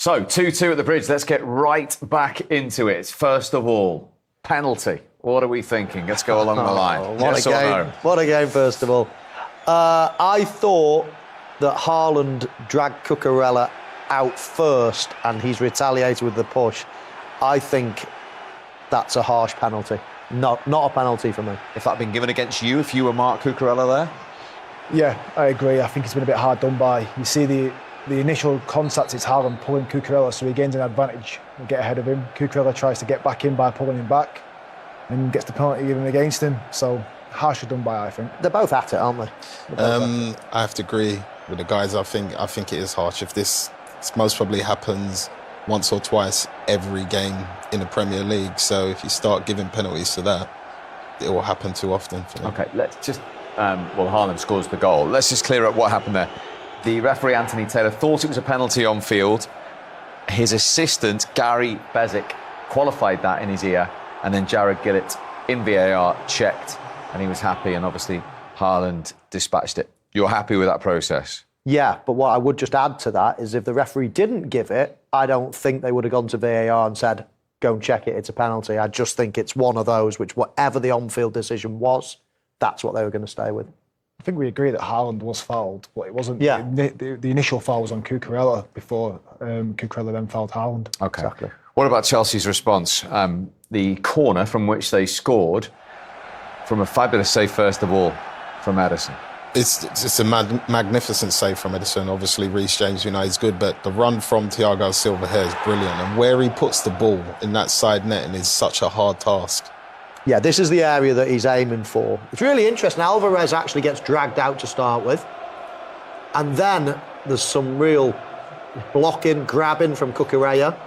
So, 2-2 at the bridge. Let's get right back into it. First of all, penalty. What are we thinking? Let's go along the line. What Yes a game. or no? What a game, first of all. I thought that Haaland dragged Cucurella out first and he's retaliated with the push. I think that's a harsh penalty. Not a penalty for me. If that had been given against you, if you were Marc Cucurella there? Yeah, I agree. I think it's been a bit hard done by. You see the initial contact, it's Haaland pulling Cucurella, so he gains an advantage and get ahead of him. Cucurella tries to get back in by pulling him back and gets the penalty given against him. So harshly done by, I think. They're both at it, aren't they? I have to agree with the guys. I think it is harsh. If this most probably happens once or twice every game in the Premier League. So if you start giving penalties to that, it will happen too often. OK, let's just... Haaland scores the goal. Let's just clear up what happened there. The referee, Anthony Taylor, thought it was a penalty on field. His assistant, Gary Bezic, qualified that in his ear. And then Jared Gillett in VAR checked and he was happy. And obviously, Haaland dispatched it. You're happy with that process? Yeah, but what I would just add to that is if the referee didn't give it, I don't think they would have gone to VAR and said, go and check it, it's a penalty. I just think it's one of those which, whatever the on-field decision was, that's what they were going to stay with. I think we agree that Haaland was fouled, but it wasn't. Yeah. The initial foul was on Cucurella before Cucurella then fouled Haaland. OK. Exactly. What about Chelsea's response? The corner from which they scored from a fabulous save, first of all, from Ederson. It's a magnificent save from Ederson. Obviously, Reece James, he's good, but the run from Thiago Silva here is brilliant. And where he puts the ball in that side netting is such a hard task. Yeah, this is the area that he's aiming for. It's really interesting. Alvarez actually gets dragged out to start with. And then there's some real blocking, grabbing from Cucurella.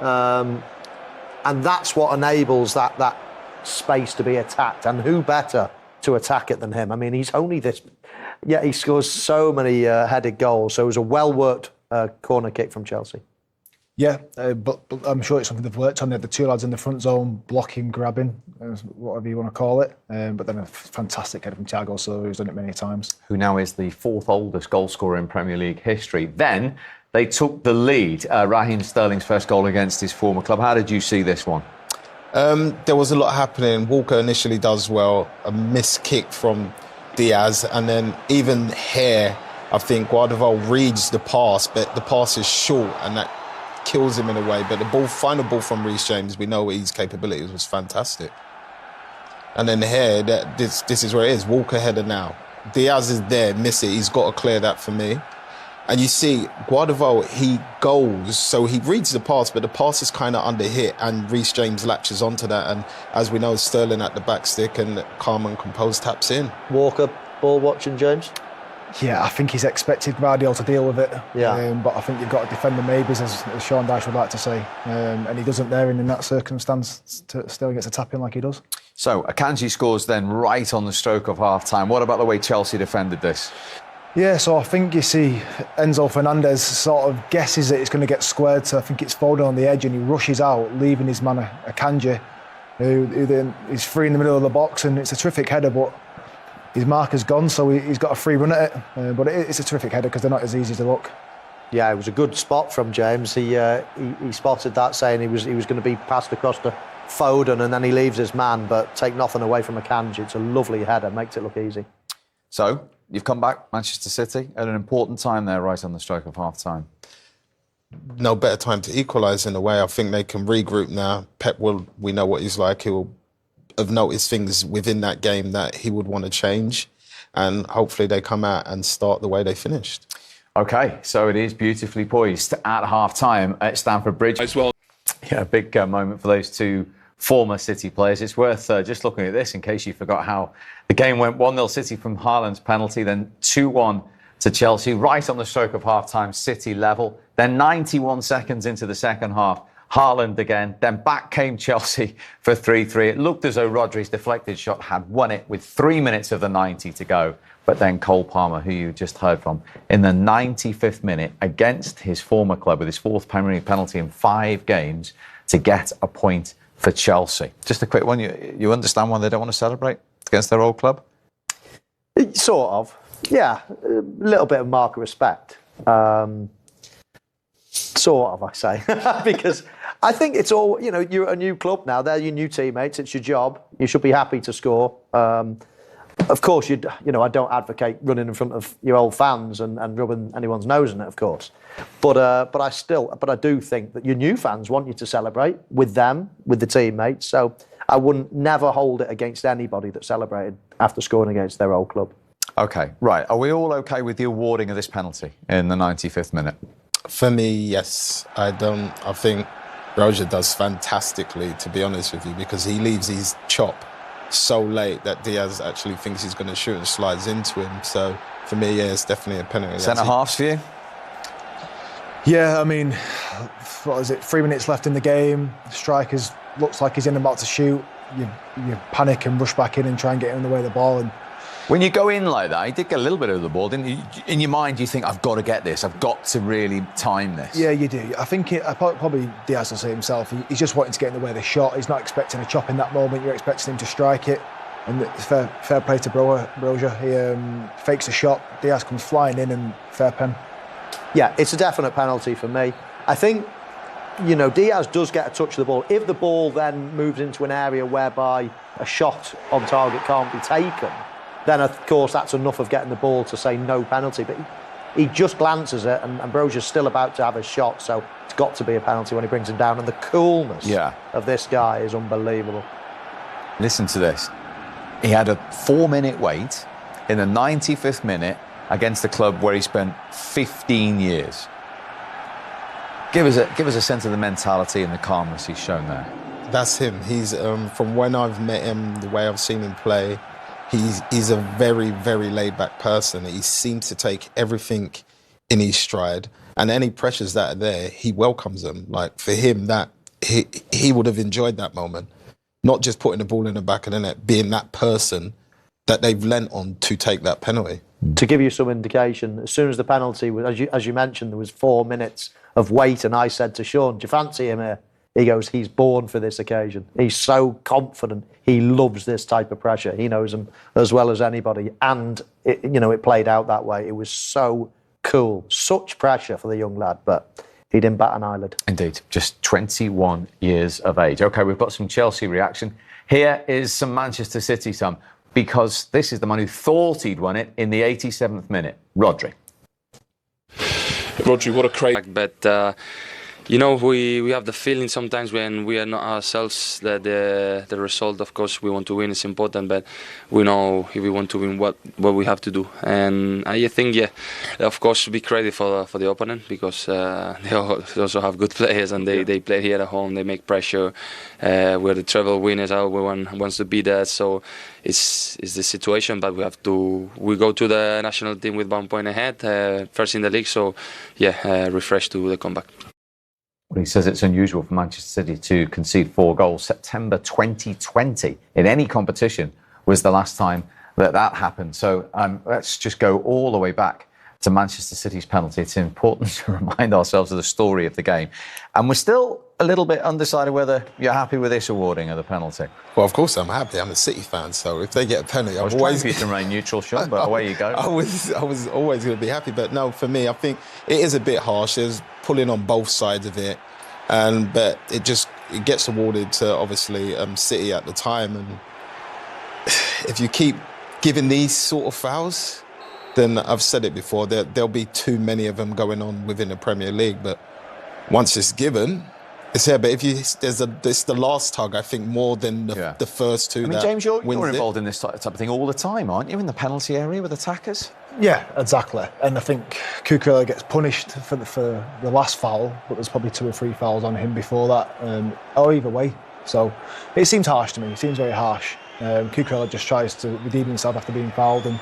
And that's what enables that space to be attacked. And who better to attack it than him? I mean, he's only this... Yeah, he scores so many headed goals. So it was a well-worked corner kick from Chelsea. Yeah, but I'm sure it's something they've worked on. They had the two lads in the front zone, blocking, grabbing, whatever you want to call it. But then a fantastic header from Thiago Silva, who's done it many times. Who now is the fourth oldest goal scorer in Premier League history. Then they took the lead. Raheem Sterling's first goal against his former club. How did you see this one? There was a lot happening. Walker initially does well, a missed kick from Diaz, and then even here, I think Guardiola reads the pass, but the pass is short, and that kills him in a way. But the final ball from Reece James, we know his capabilities was fantastic. And then here, this is where it is. Walker header now. Diaz is there, miss it. He's got to clear that for me. And you see, Guardiola, he goes, so he reads the pass, but the pass is kind of under hit, and Reece James latches onto that. And as we know, Sterling at the back stick, and calm and composed taps in. Walker, ball watching, James? Yeah, I think he's expected Guardiola to deal with it. Yeah. But I think you've got to defend the maybes, as Sean Dyche would like to say. And he doesn't there, and in that circumstance, Sterling gets a tap in like he does. So, Akanji scores then right on the stroke of half-time. What about the way Chelsea defended this? Yeah, so I think you see Enzo Fernandez sort of guesses that it's going to get squared, so I think it's Foden on the edge and he rushes out, leaving his man Akanji, who then is free in the middle of the box, and it's a terrific header, but his marker's gone, so he's got a free run at it. But it's a terrific header because they're not as easy to look. Yeah, it was a good spot from James. He spotted that, saying he was going to be passed across to Foden, and then he leaves his man, but take nothing away from Akanji. It's a lovely header, makes it look easy. So, you've come back, Manchester City, at an important time there, right on the stroke of half-time. No better time to equalise in a way. I think they can regroup now. Pep we know what he's like. He will have noticed things within that game that he would want to change. And hopefully they come out and start the way they finished. OK, so it is beautifully poised at half-time at Stamford Bridge. As well. Yeah, a big moment for those two former City players. It's worth just looking at this in case you forgot how the game went. 1-0 City from Haaland's penalty, then 2-1 to Chelsea, right on the stroke of half-time, City level. Then 91 seconds into the second half, Haaland again. Then back came Chelsea for 3-3. It looked as though Rodri's deflected shot had won it with 3 minutes of the 90 to go. But then Cole Palmer, who you just heard from, in the 95th minute against his former club with his fourth Premier League penalty in 5 games to get a point for Chelsea. Just a quick one. You understand why they don't want to celebrate against their old club? Sort of. Yeah, a little bit of mark of respect. Sort of, I say, because I think it's all, you know, you're at a new club now. They're your new teammates. It's your job. You should be happy to score. Of course, I don't advocate running in front of your old fans and rubbing anyone's nose in it, of course. But I do think that your new fans want you to celebrate with them, with the teammates. So I wouldn't never hold it against anybody that celebrated after scoring against their old club. Okay, right. Are we all okay with the awarding of this penalty in the 95th minute? For me, yes. I think Broja does fantastically, to be honest with you, because he leaves his chop so late that Diaz actually thinks he's going to shoot and slides into him. So for me, yeah, it's definitely a penalty. Centre halves for you? Yeah, I mean, what is it? 3 minutes left in the game. Strikers looks like he's in about to shoot. You panic and rush back in and try and get in the way of the ball. And when you go in like that, you did get a little bit of the ball, didn't you? In your mind, you think, I've got to get this. I've got to really time this. Yeah, you do. I think probably Diaz will say himself, he's just wanting to get in the way of the shot. He's not expecting a chop in that moment. You're expecting him to strike it. And it's fair play to Broja. He fakes a shot. Diaz comes flying in and fair pen. Yeah, it's a definite penalty for me. I think, you know, Diaz does get a touch of the ball. If the ball then moves into an area whereby a shot on target can't be taken, then of course that's enough of getting the ball to say no penalty. But he just glances it, and Broja's still about to have a shot, so it's got to be a penalty when he brings him down. And the coolness of this guy is unbelievable. Listen to this. He had a 4-minute wait in the 95th minute against the club where he spent 15 years. Give us a sense of the mentality and the calmness he's shown there. That's him. He's from when I've met him, the way I've seen him play, he's a very, very laid-back person. He seems to take everything in his stride, and any pressures that are there, he welcomes them. Like, for him, that he would have enjoyed that moment, not just putting the ball in the back of the net, being that person that they've lent on to take that penalty. To give you some indication, as soon as the penalty was, as you mentioned, there was 4 minutes of wait, and I said to Sean, "Do you fancy him here?" He goes, "He's born for this occasion." He's so confident. He loves this type of pressure. He knows him as well as anybody. And, it played out that way. It was so cool. Such pressure for the young lad, but he didn't bat an eyelid. Indeed. Just 21 years of age. OK, we've got some Chelsea reaction. Here is some Manchester City, Tom, because this is the man who thought he'd won it in the 87th minute. Rodri. Rodri, what a crazy... But... we have the feeling sometimes when we are not ourselves that the result, of course, we want to win is important, but we know if we want to win what we have to do. And I think, of course, big credit for the opponent, because they also have good players, and they play here at home, they make pressure. We're the treble winners, everyone wants to be there, so it's the situation, but we go to the national team with 1 point ahead, first in the league, so refreshed to the comeback. Well, he says it's unusual for Manchester City to concede 4 goals. September 2020 in any competition was the last time that happened. So let's just go all the way back to Manchester City's penalty. It's important to remind ourselves of the story of the game. And we're still a little bit undecided whether you're happy with this awarding of the penalty. Well, of course I'm happy. I'm a City fan, so if they get a penalty, I was always going to remain neutral, Sean, but away you go. I was always going to be happy, but no, for me, I think it is a bit harsh. There's pulling on both sides of it, but it gets awarded to obviously City at the time, and if you keep giving these sort of fouls, then I've said it before, there'll be too many of them going on within the Premier League. But once it's given, it's there. But it's the last tug, I think, more than the first two. I mean, James, you're involved in this type of thing all the time, aren't you? In the penalty area with attackers. Yeah, exactly. And I think Cucurella gets punished for the last foul, but there's probably 2 or 3 fouls on him before that, or either way. So it seems harsh to me. It seems very harsh. Cucurella just tries to redeem himself after being fouled, and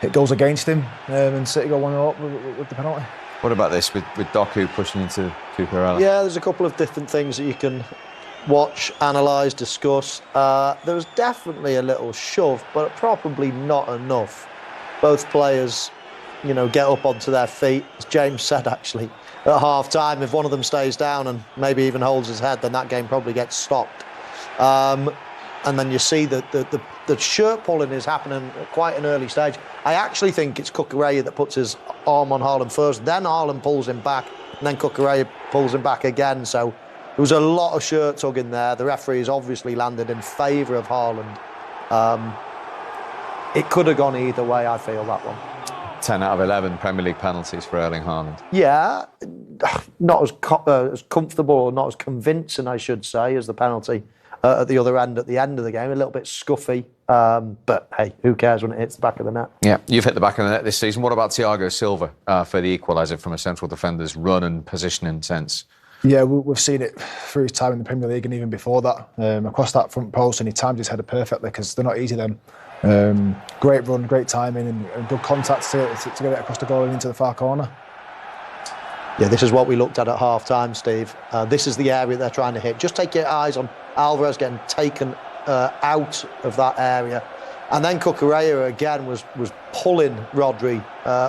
it goes against him, and City go 1-0 up with the penalty. What about this with Doku pushing into Cucurella? Yeah, there's a couple of different things that you can watch, analyse, discuss. There was definitely a little shove, but probably not enough. Both players, get up onto their feet. As James said, actually, at half-time, if one of them stays down and maybe even holds his head, then that game probably gets stopped. And then you see that the shirt pulling is happening at quite an early stage. I actually think it's Cucurella that puts his arm on Haaland first, then Haaland pulls him back, and then Cucurella pulls him back again. So there was a lot of shirt tugging there. The referee's obviously landed in favour of Haaland. It could have gone either way, I feel, that one. 10 out of 11 Premier League penalties for Erling Haaland. Yeah, not as comfortable or not as convincing, I should say, as the penalty at the other end at the end of the game. A little bit scuffy, but hey, who cares when it hits the back of the net? Yeah, you've hit the back of the net this season. What about Thiago Silva for the equaliser from a central defender's run and positioning sense? Yeah, we've seen it through his time in the Premier League and even before that, across that front post, and he timed his header perfectly because they're not easy, them. Great run, great timing, and good contact to get it across the goal and into the far corner. Yeah, this is what we looked at half-time, Steve. This is the area they're trying to hit. Just take your eyes on Alvarez getting taken out of that area. And then Cucurella again was pulling Rodri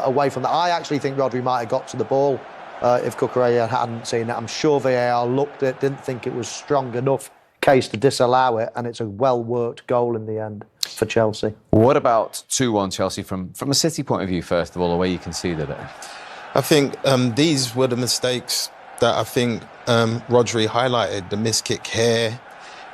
away from that. I actually think Rodri might have got to the ball if Cucurella hadn't seen it. I'm sure VAR looked at it, didn't think it was strong enough case to disallow it, and it's a well-worked goal in the end for Chelsea. What about 2-1 Chelsea from a City point of view, first of all, the way you conceded it? I think these were the mistakes that I think Rodri highlighted, the missed kick here.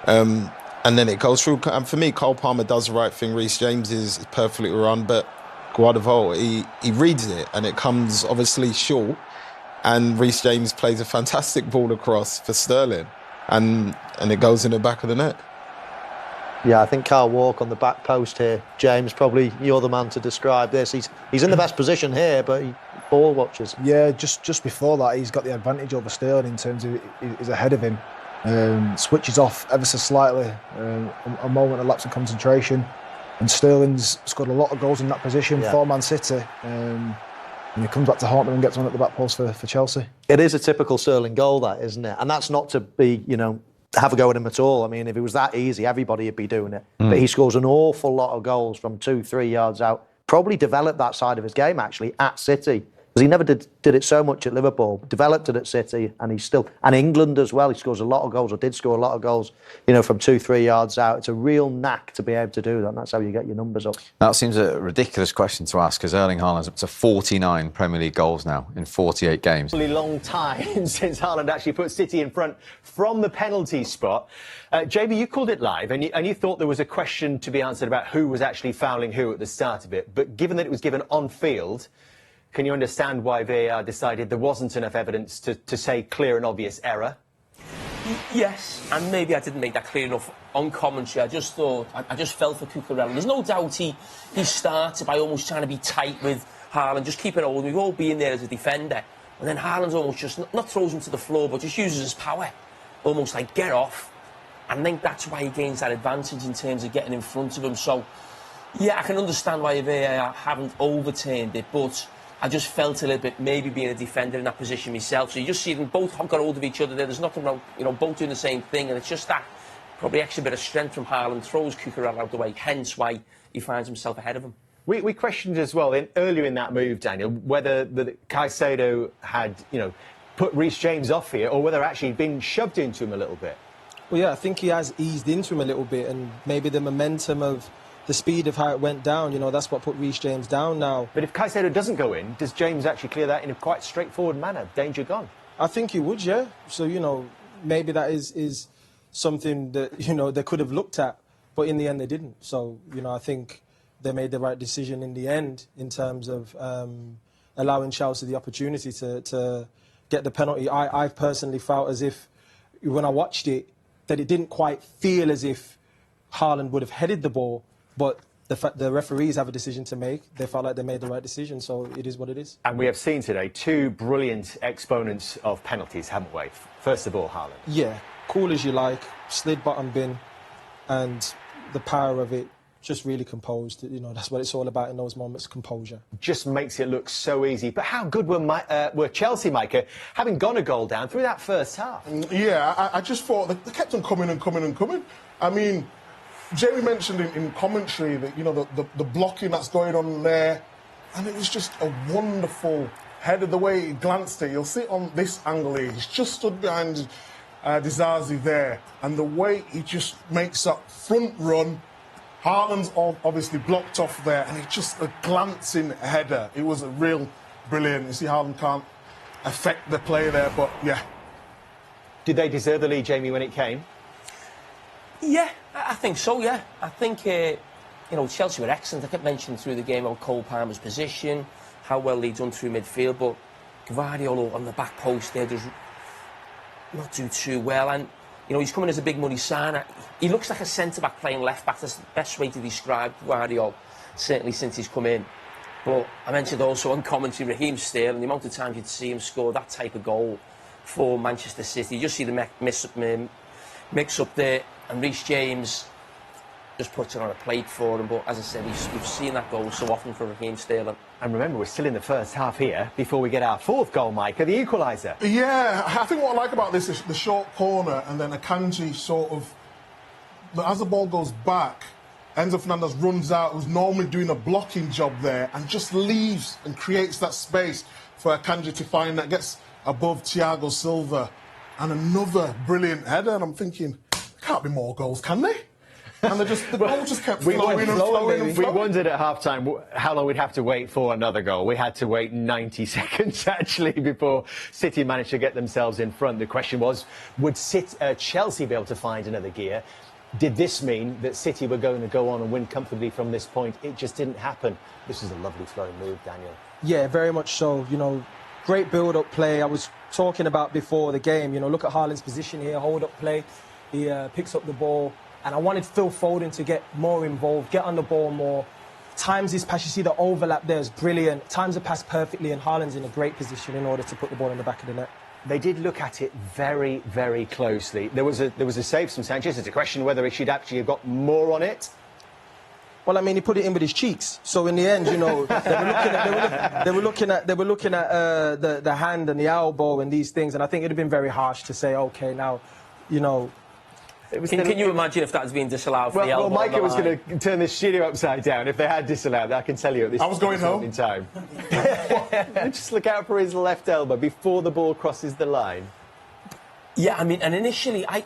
And then it goes through. And for me, Cole Palmer does the right thing. Reece James is perfectly run, but Guardiola, he reads it, and it comes obviously short. And Reece James plays a fantastic ball across for Sterling, and it goes in the back of the net. Yeah, I think Kyle Walker on the back post here. James, probably you're the man to describe this. He's in the best position here, but he ball watches. Yeah, just before that, he's got the advantage over Sterling in terms of he's ahead of him. Switches off ever so slightly, a moment of lapse in concentration, and Sterling's scored a lot of goals in that position for Man City. And he comes back to haunt them and gets one at the back post for Chelsea. It is a typical Sterling goal, that, isn't it? And that's not to be, have a go at him at all. I mean, if it was that easy, everybody would be doing it. But he scores an awful lot of goals from 2-3 yards out. Probably developed that side of his game, actually, at City. Because he never did it so much at Liverpool. Developed it at City, and he's still... And England as well, he scores a lot of goals, or did score a lot of goals, from 2-3 yards out. It's a real knack to be able to do that, and that's how you get your numbers up. That seems a ridiculous question to ask, because Erling Haaland's up to 49 Premier League goals now in 48 games. A long time since Haaland actually put City in front from the penalty spot. JB, you called it live, and you thought there was a question to be answered about who was actually fouling who at the start of it. But given that it was given on field, can you understand why VAR decided there wasn't enough evidence to say clear and obvious error? Yes, and maybe I didn't make that clear enough on commentary. I just thought, I just felt for Cucurella. There's no doubt he started by almost trying to be tight with Haaland, just keeping hold. We've all been there as a defender. And then Haaland's almost just, not throws him to the floor, but just uses his power. Almost like, get off. And I think that's why he gains that advantage in terms of getting in front of him. So, yeah, I can understand why VAR haven't overturned it, but I just felt a little bit, maybe being a defender in that position myself. So you just see them both have got hold of each other there. There's nothing wrong, both doing the same thing. And it's just that probably extra bit of strength from Haaland throws Cucurella out the way, hence why he finds himself ahead of him. We questioned as well earlier in that move, Daniel, whether Caicedo had, put Reece James off here, or whether actually he'd been shoved into him a little bit. Well, yeah, I think he has eased into him a little bit, and maybe the momentum of the speed of how it went down, that's what put Reece James down now. But if Caicedo doesn't go in, does James actually clear that in a quite straightforward manner? Danger gone? I think he would, yeah. So, maybe that is something that, they could have looked at, but in the end they didn't. So, I think they made the right decision in the end in terms of allowing Chelsea the opportunity to get the penalty. I personally felt as if, when I watched it, that it didn't quite feel as if Haaland would have headed the ball, but the referees have a decision to make. They felt like they made the right decision, so it is what it is. And we have seen today two brilliant exponents of penalties, haven't we? First of all, Haaland. Yeah, cool as you like, slid bottom bin, and the power of it, just really composed. That's what it's all about in those moments, composure. Just makes it look so easy. But how good were Chelsea, Micah, having gone a goal down through that first half? Yeah, I just thought they kept on coming and coming and coming. I mean, Jamie mentioned in commentary that, the blocking that's going on there, and it was just a wonderful header, the way he glanced it. You'll see it on this angle here. He's just stood behind Disasi there, and the way he just makes that front run. Haaland's obviously blocked off there, and it's just a glancing header. It was a real brilliant. You see, Haaland can't affect the play there. But yeah, Did they deserve the lead, Jamie, when it came? Yeah, I think so, yeah. I think, Chelsea were excellent. I kept mentioning through the game about Cole Palmer's position, how well they'd done through midfield, but Gvardiol on the back post there does not do too well. And, he's coming as a big money signer. He looks like a centre-back playing left-back. That's the best way to describe Gvardiol, certainly since he's come in. But I mentioned also on commentary, Raheem Sterling, the amount of times you'd see him score that type of goal for Manchester City. You just see the mix up there, and Reece James just puts it on a plate for him. But as I said, we've seen that goal so often for Raheem Sterling. And remember, we're still in the first half here before we get our fourth goal, Micah, the equaliser. yeah. I think what I like about this is the short corner, and then Akanji sort of, as the ball goes back, Enzo Fernandez runs out, who's normally doing a blocking job there, and just leaves and creates that space for Akanji to find that, gets above Thiago Silva, and another brilliant header. And I'm thinking, there can't be more goals, can they? And the goal just kept flowing and flowing and We flowing. wondered at half-time how long we'd have to wait for another goal. We had to wait 90 seconds, actually, before City managed to get themselves in front. The question was, would Chelsea be able to find another gear? Did this mean that City were going to go on and win comfortably from this point? It just didn't happen. This was a lovely flowing move, Daniel. Yeah, very much so. Great build-up play. I was talking about before the game. Look at Haaland's position here, hold-up play. He picks up the ball. And I wanted Phil Foden to get more involved, get on the ball more. Times his pass, you see the overlap there is brilliant. Times the pass perfectly, and Haaland's in a great position in order to put the ball in the back of the net. They did look at it very, very closely. There was a save from Sanchez. It's a question whether he should actually have got more on it. Well, I mean, he put it in with his cheeks. So in the end, they were looking at the hand and the elbow and these things. And I think it'd have been very harsh to say, okay, now, Can you imagine if that was being disallowed for the elbow? Well, Micah was going to turn this studio upside down if they had disallowed that. I can ttell you at this I was going home. in time. Just look out for his left elbow before the ball crosses the line. Yeah, I mean, and initially I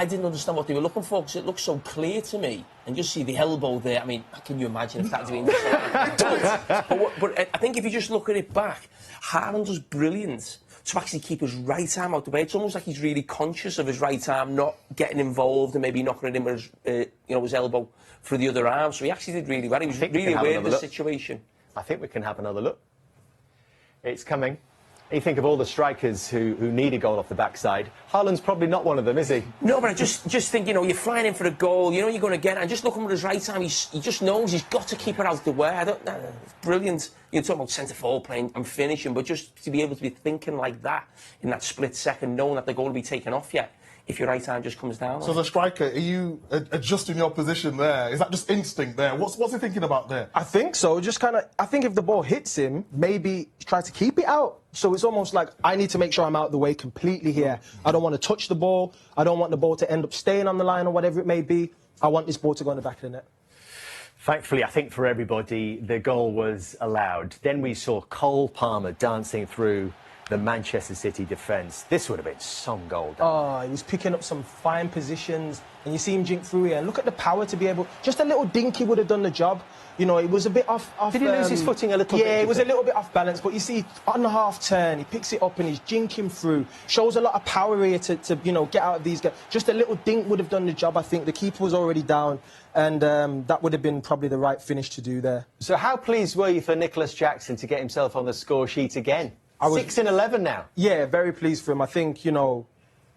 didn't understand what they were looking for because it looked so clear to me. And just see the elbow there. I mean, can you imagine if that was being disallowed? but I think if you just look at it back, Haaland was brilliant to actually keep his right arm out the way. It's almost like he's really conscious of his right arm not getting involved and maybe knocking it in with his, his elbow through the other arm. So he actually did really well. He was really aware of the situation. I think we can have another look. It's coming. You think of all the strikers who need a goal off the backside. Haaland's probably not one of them, is he? No, but I just think, you're flying in for a goal, you're going to get it, and just looking with his right arm, he just knows he's got to keep it out the way. It's brilliant. You're talking about centre-forward playing and finishing, but just to be able to be thinking like that in that split second, knowing that the goal will be taken off you, if your right arm just comes down. So as a striker, are you adjusting your position there? Is that just instinct there? What's he thinking about there? I think so. I think if the ball hits him, maybe try to keep it out. So it's almost like I need to make sure I'm out of the way completely here. I don't want to touch the ball. I don't want the ball to end up staying on the line or whatever it may be. I want this ball to go in the back of the net. Thankfully, I think for everybody, the goal was allowed. Then we saw Cole Palmer dancing through the Manchester City defence. This would have been some goal. Oh, he was picking up some fine positions, and you see him jink through here. And look at the power to be able... Just a little dinky would have done the job. It was a bit off... Did he lose his footing a little bit? Yeah, it was a little bit off balance, but you see, on the half-turn, he picks it up and he's jinking through. Shows a lot of power here to get out of these guys. Just a little dink would have done the job, I think. The keeper was already down, and that would have been probably the right finish to do there. So how pleased were you for Nicholas Jackson to get himself on the score sheet again? 6 in 11 now. Yeah, very pleased for him. I think,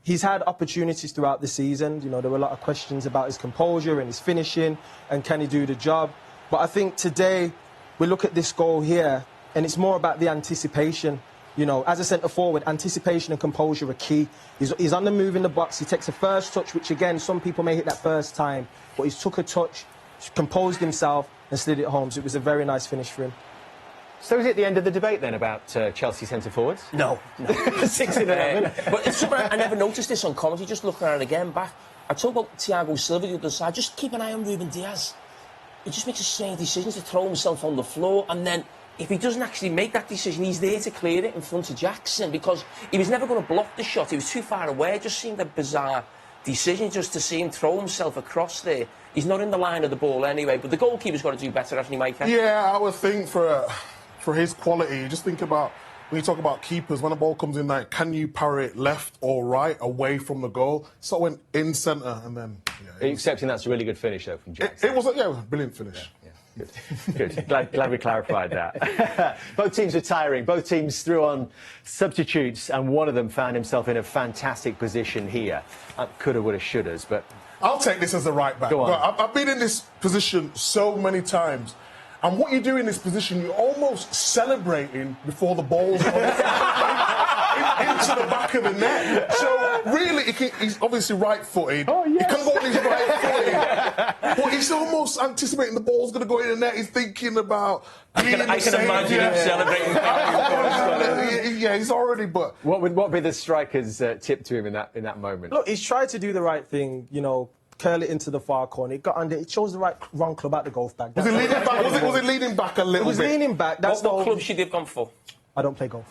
he's had opportunities throughout the season. There were a lot of questions about his composure and his finishing and can he do the job. But I think today we look at this goal here and it's more about the anticipation. As a centre-forward, anticipation and composure are key. He's on the move in the box. He takes a first touch, which, again, some people may hit that first time. But he's took a touch, composed himself and slid it home. So it was a very nice finish for him. So is it the end of the debate then about Chelsea centre-forwards? No. 6 in 11. But it's something I never noticed this on commentary, just looking at it again back. I talk about Thiago Silva the other side, just keep an eye on Ruben Diaz. He just makes a strange decision to throw himself on the floor, and then if he doesn't actually make that decision, he's there to clear it in front of Jackson, because he was never going to block the shot. He was too far away. It just seemed a bizarre decision just to see him throw himself across there. He's not in the line of the ball anyway, but the goalkeeper's got to do better, hasn't he, Micah? Yeah, I would think for his quality, just think about when you talk about keepers, when the ball comes in, like, can you parry it left or right away from the goal? So it went in centre and then. Are you accepting that's a really good finish, though, from Jack? It was a brilliant finish. Yeah. Good. Glad we clarified that. Both teams were tiring. Both teams threw on substitutes, and one of them found himself in a fantastic position here. Coulda, woulda, shouldas, but I'll take this as a right back. Go on. I've been in this position so many times. And what you do in this position, you're almost celebrating before the ball's gone into the back of the net. So really, he's obviously right-footed. Oh, yes. He can go on his right-footed. But he's almost anticipating the ball's going to go in the net. He's thinking about being I can imagine him celebrating. Yeah, he's already. But what would be the striker's tip to him in that moment? Look, he's tried to do the right thing, you know, curl it into the far corner. It got under. It chose the wrong club at the golf bag. Was it leaning back? Was it leaning back a little bit? It was leaning back. That's What club should they have gone for? I don't play golf.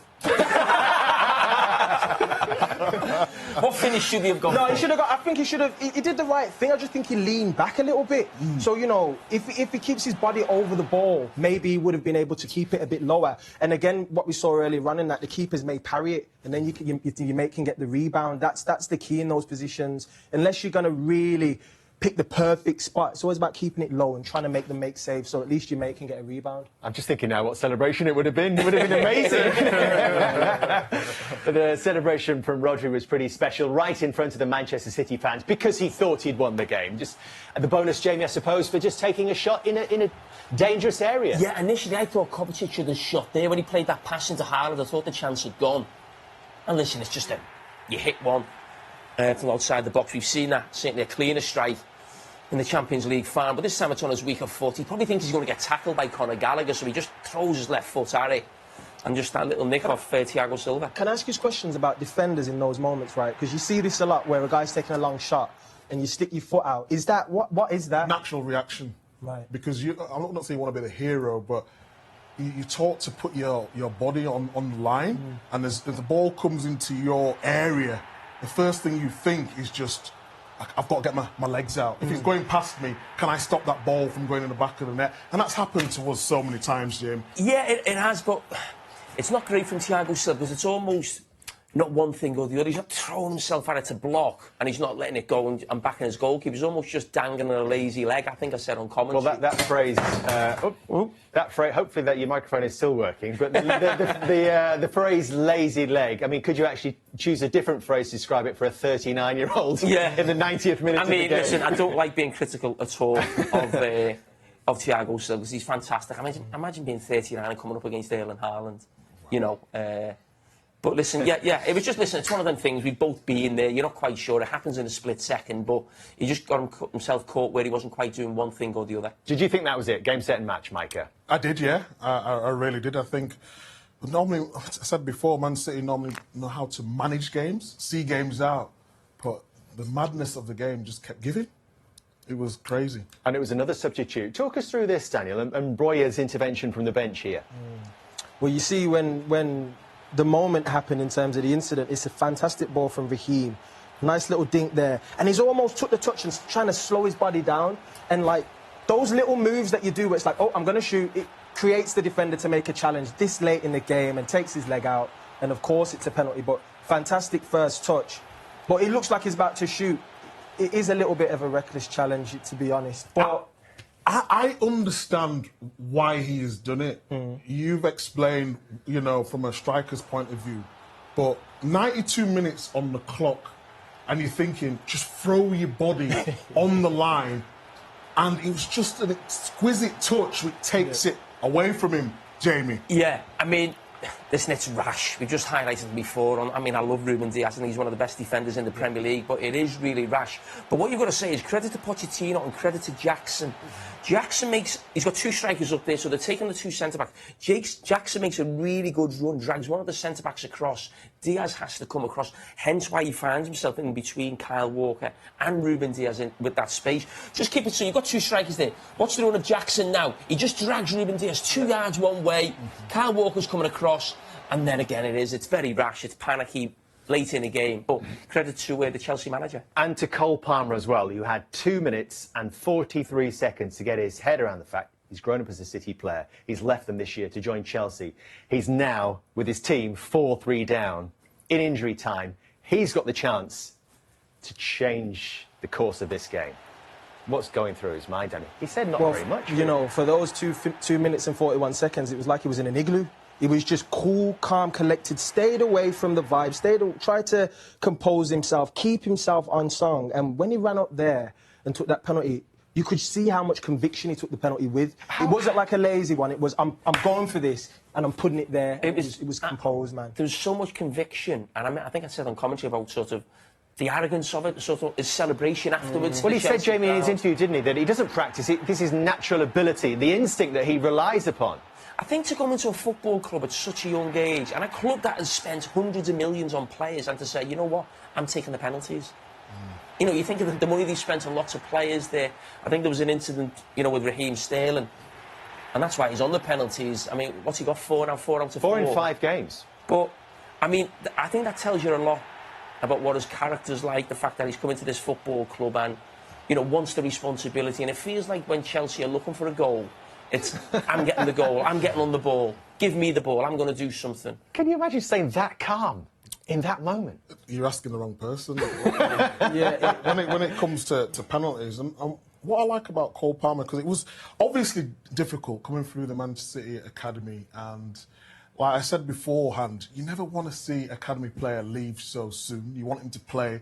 What finish should they have gone No, for? he should have got. I think he should have. He did the right thing. I just think he leaned back a little bit. So you know, if he keeps his body over the ball, maybe he would have been able to keep it a bit lower. And again, what we saw earlier running, that the keepers may parry it, and then you can get the rebound. That's the key in those positions. Unless you're going to really pick the perfect spot, it's always about keeping it low and trying to make them make saves. So at least your mate can get a rebound. I'm just thinking now what celebration it would have been. It would have been amazing. The celebration from Rodri was pretty special, right in front of the Manchester City fans, because he thought he'd won the game. Just the bonus, Jamie, I suppose, for just taking a shot in a dangerous area. Yeah, initially I thought Kovacic should have shot there when he played that pass into Haaland. I thought the chance had gone. And listen, it's just you hit one from outside the box. We've seen that, certainly a cleaner strike in the Champions League final. But this time it's on his weaker foot. He probably thinks he's going to get tackled by Conor Gallagher, so he just throws his left foot at it. And just that little nick off Thiago Silva. Can I ask you questions about defenders in those moments, right? Because you see this a lot where a guy's taking a long shot and you stick your foot out. Is that what is that? Natural reaction. Right. Because I'm not saying you want to be the hero, but you taught to put your body on the line, and as the ball comes into your area, the first thing you think is just, I've got to get my legs out. If it's going past me, can I stop that ball from going in the back of the net? And that's happened to us so many times, Jim. Yeah, it has, but it's not great from Thiago Silva because it's almost not one thing or the other. He's not throwing himself at it to block, and he's not letting it go and backing his goalkeeper. He's almost just dangling a lazy leg. I think I said on commentary. Well, that phrase, that phrase. Hopefully, that your microphone is still working. But the phrase "lazy leg." I mean, could you actually choose a different phrase to describe it for a 39-year-old? Yeah. In the 90th minute. I mean, of the game? listen, I don't like being critical at all of Thiago Silva because he's fantastic. Imagine being 39 and coming up against Erling Haaland. You know. But listen, yeah, it was just, listen, it's one of them things, we've both been there, you're not quite sure, it happens in a split second, but he just got himself caught where he wasn't quite doing one thing or the other. Did you think that was it? Game, set and match, Micah? I did, yeah. I really did. I think, normally, I said before, Man City normally know how to manage games, see games out, but the madness of the game just kept giving. It was crazy. And it was another substitute. Talk us through this, Daniel, and Broja's intervention from the bench here. Well, you see, when the moment happened in terms of the incident, it's a fantastic ball from Raheem. Nice little dink there. And he's almost took the touch and trying to slow his body down. And, like, those little moves that you do where it's like, oh, I'm going to shoot, it creates the defender to make a challenge this late in the game and takes his leg out. And, of course, it's a penalty. But fantastic first touch. But it looks like he's about to shoot. It is a little bit of a reckless challenge, to be honest. But I understand why he has done it. You've explained, you know, from a striker's point of view. But 92 minutes on the clock, and you're thinking, just throw your body on the line. And it was just an exquisite touch which takes it away from him, Jamie. Yeah, I mean, listen, it's rash. We just highlighted it before. I mean, I love Ruben Dias, and he's one of the best defenders in the Premier League, but it is really rash. But what you've got to say is credit to Pochettino and credit to Jackson. Jackson he's got two strikers up there, so they're taking the two centre-backs. Jackson makes a really good run, drags one of the centre-backs across. Diaz has to come across, hence why he finds himself in between Kyle Walker and Ruben Dias with that space. Just keep it so you've got two strikers there. What's the run of Jackson now? He just drags Ruben Dias 2 yards one way. Kyle Walker's coming across, and then again it's very rash, it's panicky late in the game, but credit to the Chelsea manager. And to Cole Palmer as well, who had 2 minutes and 43 seconds to get his head around the fact He's grown up as a City player. He's left them this year to join Chelsea. He's now, with his team 4-3 down, in injury time. He's got the chance to change the course of this game. What's going through his mind, Danny? He said not very much. You know, for those 2 minutes and 41 seconds, it was like he was in an igloo. He was just cool, calm, collected, stayed away from the vibe, tried to compose himself, keep himself on song. And when he ran up there and took that penalty, you could see how much conviction he took the penalty with. It wasn't like a lazy one. It was, I'm going for this, and I'm putting it there. It was composed, man. There was so much conviction. And I think I said on commentary about sort of the arrogance of it, sort of his celebration afterwards. Well, he said, Jamie, in his interview, didn't he, that he doesn't practice it. This is natural ability, the instinct that he relies upon. I think to go into a football club at such a young age, and a club that has spent hundreds of millions on players, and to say, you know what, I'm taking the penalties. You know, you think of the money they spent on lots of players there. I think there was an incident, you know, with Raheem Sterling, and that's why he's on the penalties. I mean, what's he got? 4 now? 4 out of 4? 4 in 5 games. But, I mean, I think that tells you a lot about what his character's like, the fact that he's come into this football club and, you know, wants the responsibility. And it feels like when Chelsea are looking for a goal, it's, I'm getting the goal, I'm getting on the ball, give me the ball, I'm going to do something. Can you imagine staying that calm in that moment? You're asking the wrong person. When it comes to penalties, and what I like about Cole Palmer, because it was obviously difficult coming through the Manchester City academy, and like I said beforehand, you never want to see academy player leave so soon. You want him to play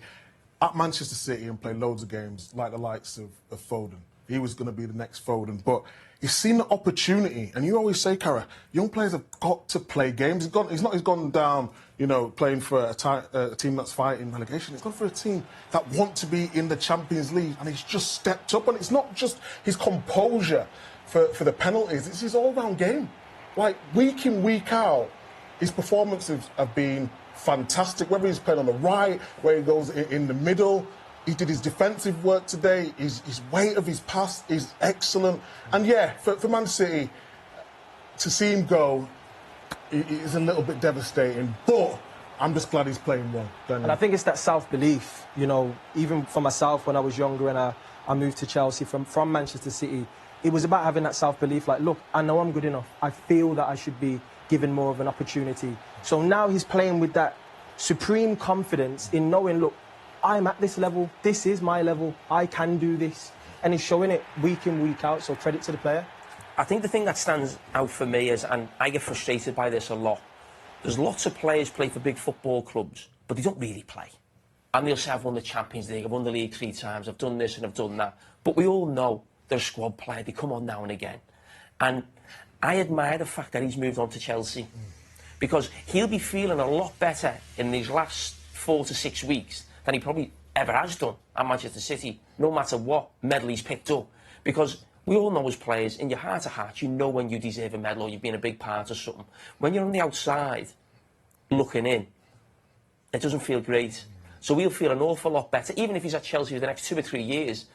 at Manchester City and play loads of games like the likes of Foden. He was going to be the next Foden, but he's seen the opportunity, and you always say, Cara, young players have got to play games. He's gone down, you know, playing for a team that's fighting relegation. He's gone for a team that want to be in the Champions League, and he's just stepped up. And it's not just his composure for the penalties; it's his all-round game. Like week in, week out, his performances have been fantastic. Whether he's playing on the right, where he goes in the middle. He did his defensive work today. His weight of his pass is excellent. And yeah, for Man City, to see him go is a little bit devastating. But I'm just glad he's playing well. And I think it's that self-belief. You know, even for myself when I was younger and I moved to Chelsea from Manchester City, it was about having that self-belief. Like, look, I know I'm good enough. I feel that I should be given more of an opportunity. So now he's playing with that supreme confidence in knowing, look, I'm at this level, this is my level, I can do this. And he's showing it week in, week out, so credit to the player. I think the thing that stands out for me is, and I get frustrated by this a lot, there's lots of players play for big football clubs, but they don't really play. And they'll say, I've won the Champions League, I've won the league 3 times, I've done this and I've done that. But we all know they're a squad player, they come on now and again. And I admire the fact that he's moved on to Chelsea, because he'll be feeling a lot better in these last 4 to 6 weeks than he probably ever has done at Manchester City, no matter what medal he's picked up. Because we all know as players, in your heart of hearts, you know when you deserve a medal or you've been a big part of something. When you're on the outside, looking in, it doesn't feel great. So we'll feel an awful lot better, even if he's at Chelsea for the next 2 or 3 years,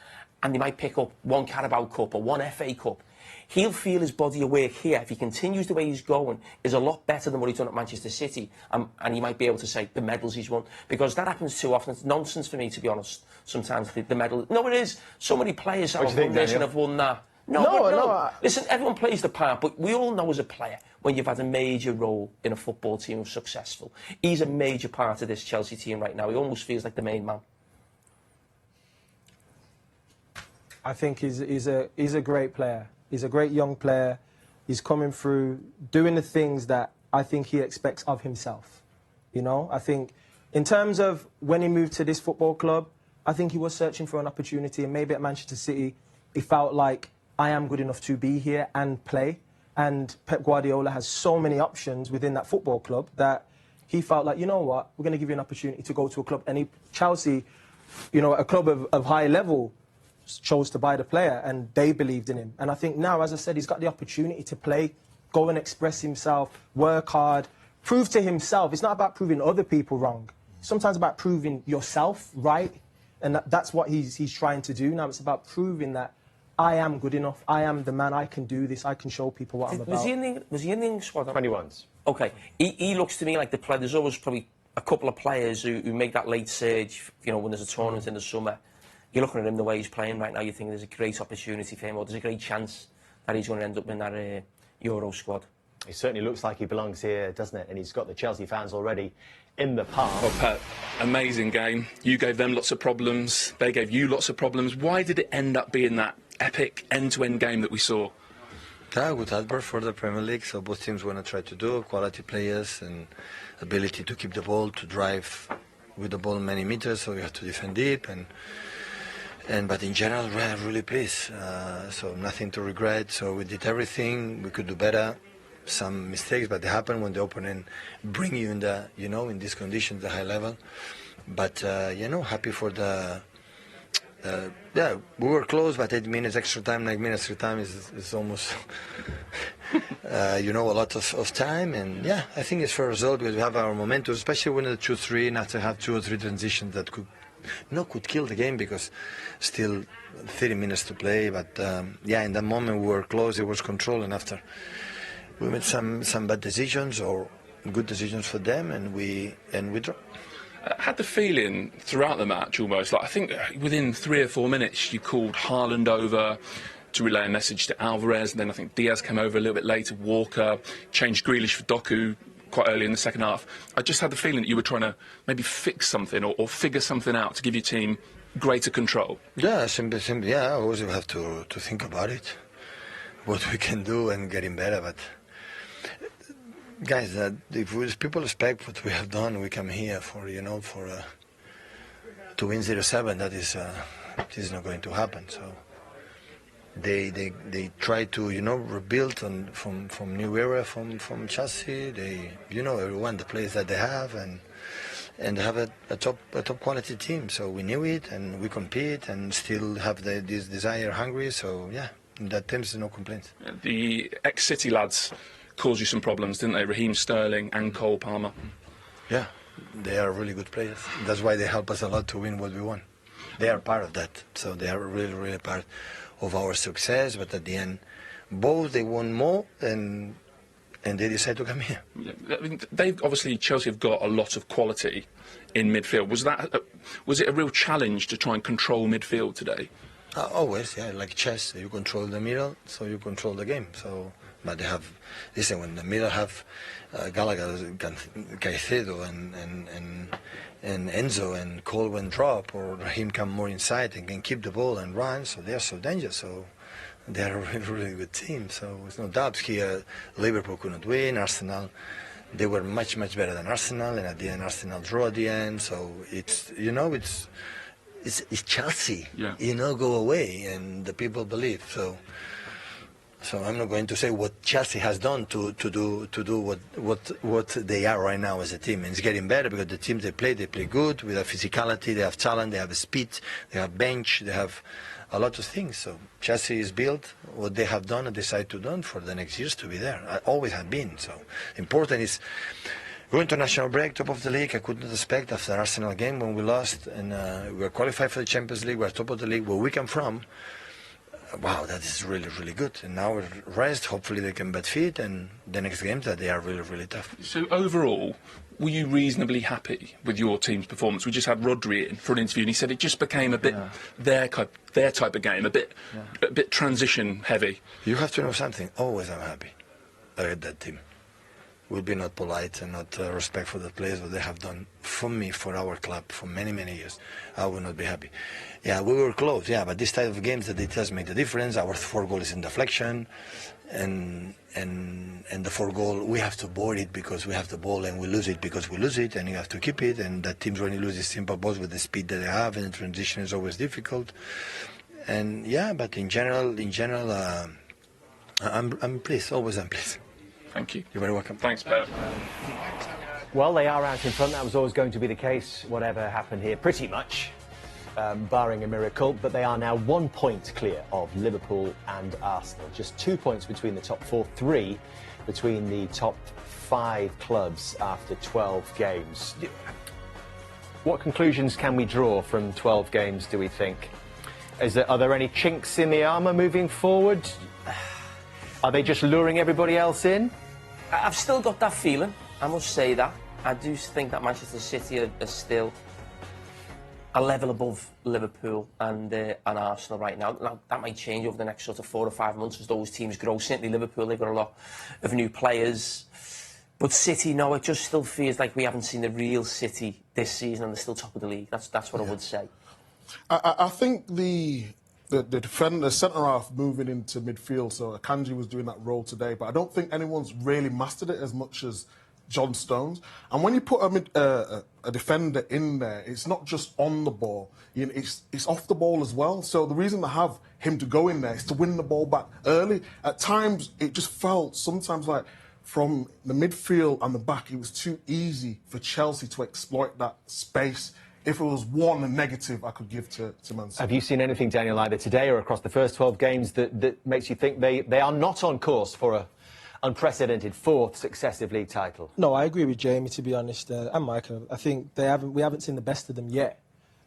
and they might pick up 1 Carabao Cup or 1 FA Cup. He'll feel his body of work here, if he continues the way he's going, is a lot better than what he's done at Manchester City. And he might be able to say the medals he's won. Because that happens too often. It's nonsense for me, to be honest, sometimes, the medal. No, it is. So many players have won this and have won that. No. Listen, everyone plays the part, but we all know as a player, when you've had a major role in a football team who's successful, he's a major part of this Chelsea team right now. He almost feels like the main man. I think he's a great player. He's a great young player. He's coming through, doing the things that I think he expects of himself. You know, I think in terms of when he moved to this football club, I think he was searching for an opportunity, and maybe at Manchester City, he felt like, I am good enough to be here and play. And Pep Guardiola has so many options within that football club that he felt like, you know what, we're going to give you an opportunity to go to a club. And Chelsea, you know, a club of high level, chose to buy the player, and they believed in him. And I think now, as I said, he's got the opportunity to play, go and express himself, work hard, prove to himself. It's not about proving other people wrong. It's sometimes about proving yourself right, and that's what he's trying to do now. It's about proving that I am good enough, I am the man, I can do this, I can show people what I'm about. Was he in the squad? 21s. OK. He looks to me like the player. There's always probably a couple of players who make that late surge, you know, when there's a tournament in the summer. You're looking at him the way he's playing right now, you think there's a great opportunity for him, or there's a great chance that he's going to end up in that Euro squad. He certainly looks like he belongs here, doesn't it? And he's got the Chelsea fans already in the park. Well, Pat, amazing game. You gave them lots of problems. They gave you lots of problems. Why did it end up being that epic end-to-end game that we saw? Yeah, good advert for the Premier League. So both teams want to try to do quality players and ability to keep the ball, to drive with the ball many meters. So you have to defend deep but in general, we're really pleased. So nothing to regret. So we did everything. We could do better. Some mistakes, but they happen when the opponent bring you in the, in these conditions, the high level. But happy for the. We were close, but 8 minutes extra time, 9 minutes extra time is almost, a lot of time. And yeah, I think it's fair result because we have our momentum, especially when the 2-3, not to have 2 or 3 transitions that could kill the game because still 30 minutes to play. But in that moment we were close, it was control, and after we made some bad decisions or good decisions for them, and we draw. I had the feeling throughout the match almost, like I think within 3 or 4 minutes you called Haaland over to relay a message to Alvarez, and then I think Diaz came over a little bit later, Walker, changed Grealish for Doku quite early in the second half. I just had the feeling that you were trying to maybe fix something or figure something out to give your team greater control. Yeah, simply, yeah, always you have to think about it, what we can do and getting better, but guys, if people expect what we have done, we come here for to win 0-7. That is not going to happen. So they try to rebuild from new era from Chelsea. They everyone the players that they have and they have a top quality team. So we knew it and we compete and still have this desire, hungry. So yeah, in that terms, no complaints. The ex-City lads caused you some problems, didn't they? Raheem Sterling and Cole Palmer. Yeah, they are really good players. That's why they help us a lot to win what we won. They are part of that, so they are really, really part of our success. But at the end, both they won more, and they decide to come here. I mean, Chelsea have got a lot of quality in midfield. Was it a real challenge to try and control midfield today? Always, yeah, like chess. You control the middle, so you control the game. So. But they have, listen, when the middle have Gallagher, Caicedo and Enzo and Cole when drop, or Raheem come more inside and can keep the ball and run, so they are so dangerous. So they are a really, really good team. So there's no doubt here Liverpool couldn't win, Arsenal, they were much, much better than Arsenal, and at the end Arsenal draw at the end. So it's Chelsea, go away, and the people believe. So I'm not going to say what Chelsea has done to do what they are right now as a team. And it's getting better because the teams they play good with a physicality, they have talent, they have speed, they have bench, they have a lot of things. So Chelsea is built what they have done and decide to do for the next years to be there. I always have been. So important is going to national break, top of the league. I couldn't expect after the Arsenal game when we lost and we were qualified for the Champions League. We're top of the league. Where we come from. Wow, that is really, really good. And now rest, hopefully they can bet fit, and the next games that they are really, really tough. So overall, were you reasonably happy with your team's performance? We just had Rodri in for an interview, and he said it just became a bit their type of game, a bit transition heavy. You have to know something. Always I'm happy at that team. Will be not polite and not respect for the players what they have done for me, for our club, for many, many years. I will not be happy. Yeah, we were close, but this type of games that it does make the difference. Our 4 goals is in deflection, and the 4 goal, we have to board it because we have the ball, and we lose it because we lose it, and you have to keep it, and the teams when you lose these simple balls with the speed that they have, and the transition is always difficult. And but in general, I'm pleased, always I'm pleased. Thank you. You're very welcome. Thanks, Pep. Well, they are out in front. That was always going to be the case, whatever happened here, pretty much, barring a miracle. But they are now 1 point clear of Liverpool and Arsenal. Just 2 points between the top 4, 3 between the top 5 clubs after 12 games. What conclusions can we draw from 12 games, do we think? Are there any chinks in the armour moving forward? Are they just luring everybody else in? I've still got that feeling, I must say that. I do think that Manchester City are still a level above Liverpool and Arsenal right now. Now, that might change over the next sort of 4 or 5 months as those teams grow. Certainly Liverpool, they've got a lot of new players. But City, no, it just still feels like we haven't seen the real City this season and they're still top of the league. That's what I would say. I think the defender, centre half moving into midfield, so Akanji was doing that role today, but I don't think anyone's really mastered it as much as John Stones. And when you put a defender in there, it's not just on the ball, you know, it's off the ball as well. So the reason to have him to go in there is to win the ball back early. At times, it just felt sometimes like from the midfield and the back, it was too easy for Chelsea to exploit that space. If it was one negative I could give to Man City. Have you seen anything, Daniel, either today or across the first 12 games that makes you think they are not on course for a unprecedented 4th successive league title? No, I agree with Jamie, to be honest, and Michael. I think we haven't seen the best of them yet.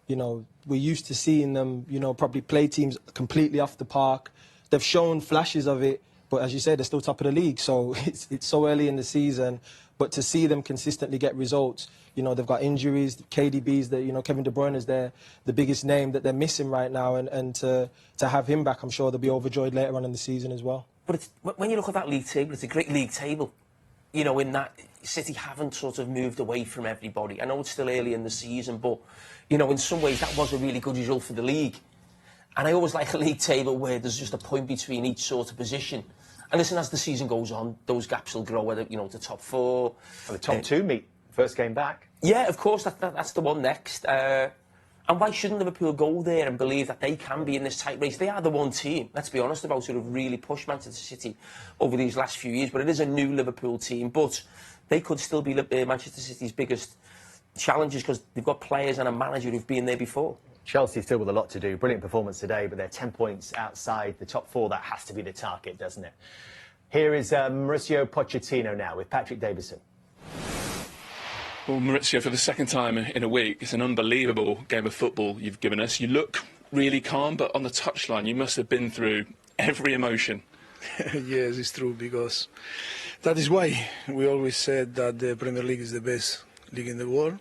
You know, we're used to seeing them, you know, probably play teams completely off the park. They've shown flashes of it, but as you said, they're still top of the league. So it's so early in the season. But to see them consistently get results, you know, they've got injuries, KDB's there, you know, Kevin De Bruyne is there, the biggest name that they're missing right now. And to have him back, I'm sure they'll be overjoyed later on in the season as well. But when you look at that league table, it's a great league table. You know, in that City haven't sort of moved away from everybody. I know it's still early in the season, but, you know, in some ways that was a really good result for the league. And I always like a league table where there's just a point between each sort of position. And listen, as the season goes on, those gaps will grow, whether, you know, the top 4. Well, the top 2 meet first game back. Yeah, of course, that's the one next. And why shouldn't Liverpool go there and believe that they can be in this tight race? They are the one team, let's be honest, about sort of really pushed Manchester City over these last few years. But it is a new Liverpool team. But they could still be Manchester City's biggest challenges because they've got players and a manager who've been there before. Chelsea still with a lot to do. Brilliant performance today, but they're 10 points outside the top 4. That has to be the target, doesn't it? Here is Mauricio Pochettino now with Patrick Davison. Well, Mauricio, for the second time in a week, it's an unbelievable game of football you've given us. You look really calm, but on the touchline, you must have been through every emotion. Yes, it's true, because that is why we always said that the Premier League is the best league in the world.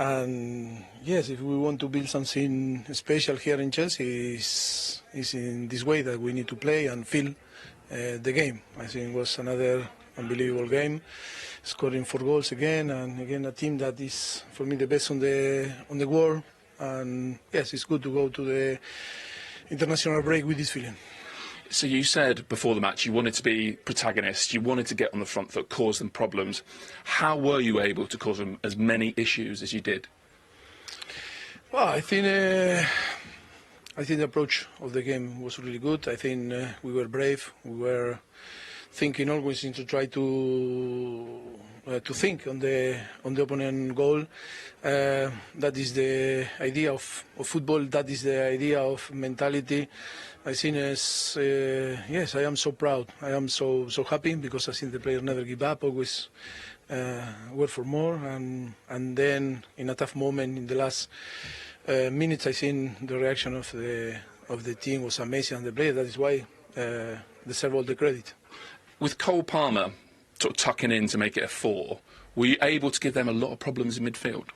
And yes, if we want to build something special here in Chelsea, it's in this way that we need to play and feel the game. I think it was another unbelievable game, scoring 4 goals again, and again a team that is, for me, the best on the world. And yes, it's good to go to the international break with this feeling. So you said before the match you wanted to be protagonists, you wanted to get on the front foot, cause them problems. How were you able to cause them as many issues as you did? Well, I think the approach of the game was really good. I think we were brave. We were thinking always to try to think on the opponent goal. That is the idea of football. That is the idea of mentality. I think yes, I am so proud. I am so happy because I think the players never give up. Always work for more. And then in a tough moment in the last minutes, I think the reaction of the team was amazing, and the players. That is why deserve all the credit. With Cole Palmer sort of tucking in to make it a 4, were you able to give them a lot of problems in midfield?